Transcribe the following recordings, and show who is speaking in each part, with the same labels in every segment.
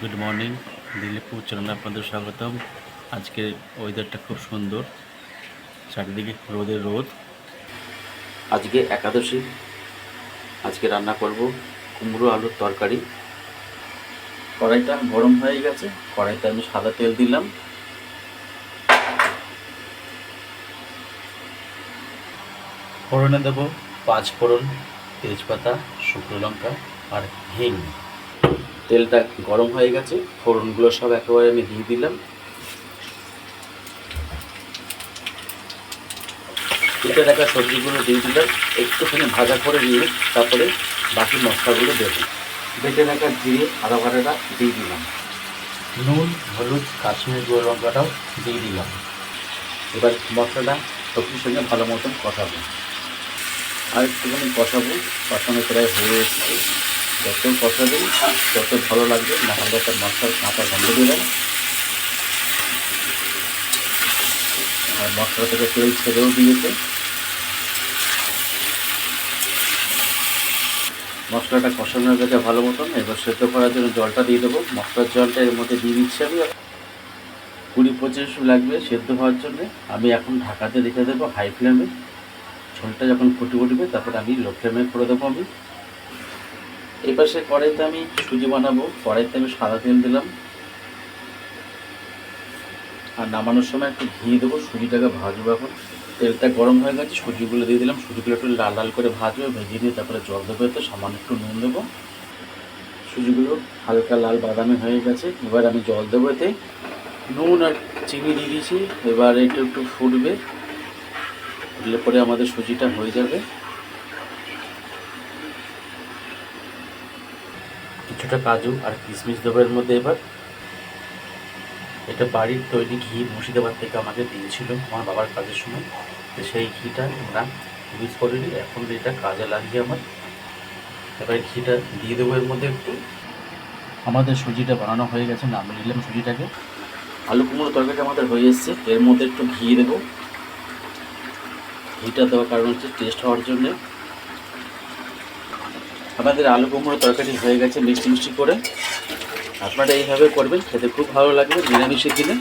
Speaker 1: Good morning, দিলীপুর চ্যানেলে আপনাদের স্বাগতম। আজকের ওয়েদারটা খুব সুন্দর, চারিদিকে রোদের রোদ। আজকে একাদশী, আজকে রান্না করব কুমড়ো আলুর তরকারি। কড়াইটা গরম হয়ে গেছে, কড়াইতে আমি সাদা তেল দিলাম। ফোড়নে দেব 5 ফোড়ন, তেজপাতা, শুকনো লঙ্কা আর হিং। তেলটা গরম হয়ে গেছে, ফোড়নগুলো সব একেবারে আমি দিয়ে দিলাম। কেটে রাখা সবজিগুলো দিয়ে দিলাম, একটুখানি ভাজা করে নিয়ে তারপরে বাকি মশলাগুলো দেব। বেটে রাখা জিরে আদা বাটাটা দিয়ে দিলাম, নুন, হলুদ, কাশ্মীরি গুঁড়ো লঙ্কাটাও দিয়ে দিলাম। এবার মশলাটা সবজির সঙ্গে ভালো মতন কষাবো, আর একটুখানি কষাবো। কষানো প্রায় হয়ে এসেছে। যত কষাবে তত ভালো লাগবে, না হলে একটা মশলার কাঁচা গন্ধ দেবেন। আর মশলা থেকে তেল ছেড়েও দিয়েছে। মশলাটা কষানো হয়ে গেছে ভালো মতন। এবার সেদ্ধ করার জন্য জলটা দিয়ে দেবো। মশলার জলটা এর মধ্যে দিয়ে দিচ্ছি আমি। 20-25 মিনিট লাগবে সেদ্ধ হওয়ার জন্যে। আমি এখন ঢাকাতে রেখে দেবো হাই ফ্লেমে। ঝোলটা যখন ফুটে উঠবে তারপরে আমি লো ফ্লেমে করে দেবো আমি। এই পাশে কড়াইতে আমি সুজি বানাবো। কড়াইতে আমি সাদা তেল দিলাম, আর নামানোর সময় একটু ঘি দেবো। সুজিটাকে ভাজবো এখন। তেলটা গরম হয়ে গেছে, সুজিগুলো দিয়ে দিলাম। সুজিগুলো একটু লাল লাল করে ভাজবো, ভেজে নিয়ে তারপরে জল দেবো, এতে সামান্য একটু নুন দেবো। সুজিগুলো হালকা লাল বাদামি হয়ে গেছে, এবার আমি জল দেবো। এতে নুন আর চিনি দিয়ে দিয়েছি। এবার এটা একটু ফুটবে, ফুটলে পরে আমাদের সুজিটা হয়ে যাবে। কিছুটা কাজু আর কিশমিশ দেবো এর মধ্যে। এবার এটা বাড়ির তৈরি ঘি, মুর্শিদাবাদ থেকে আমাকে দিয়েছিল আমার বাবার কাজের সময়। তো সেই ঘিটা আমরা ইউজ করিনি, এখন এটা কাজে লাগিয়ে আমার। এবার ঘিটা দিয়ে দেবো এর মধ্যে একটু। আমাদের সুজিটা বানানো হয়ে গেছে, নামিয়ে নিলাম সুজিটাকে। আলু কুমড়ো তরকারিটা আমাদের হয়ে এসছে। এর মধ্যে একটু ঘি দেবো। ঘিটা দেওয়ার কারণ হচ্ছে টেস্ট হওয়ার জন্যে। আমাদের আলু কুমড়ো তরকারি হয়ে গেছে মিষ্টি মিষ্টি করে। আপনারা এইভাবে করবেন, খেতে খুব ভালো লাগবে নিরামিষে দিনে।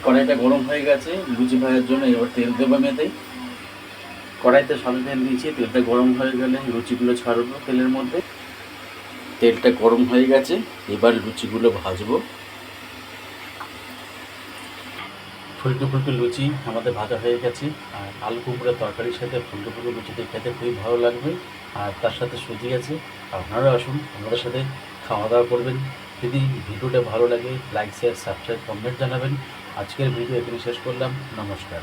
Speaker 1: কড়াইটা গরম হয়ে গেছে লুচি ভাজার জন্য। এবার তেল দেবো মেয়েতেই। কড়াইতে সাদা তেল দিয়েছি, তেলটা গরম হয়ে গেলে লুচিগুলো ছাড়বো তেলের মধ্যে। তেলটা গরম হয়ে গেছে, এবার লুচিগুলো ভাজবো। ফুলকো ফুলকো লুচি আমাদের ভাজা হয়ে গেছে। আর আলু কুমড়োর তরকারির সাথে ফুলকো ফুলকো লুচিতে খেতে খুবই ভালো লাগবে। আর তার সাথে সুজি আছে। আপনারা আসুন, আমাদের সাথে খাওয়া দাওয়া করবেন। যদি ভিডিওটা ভালো লাগে লাইক, শেয়ার, সাবস্ক্রাইব, কমেন্ট জানাবেন। আজকের ভিডিও এখানে শেষ করলাম। নমস্কার।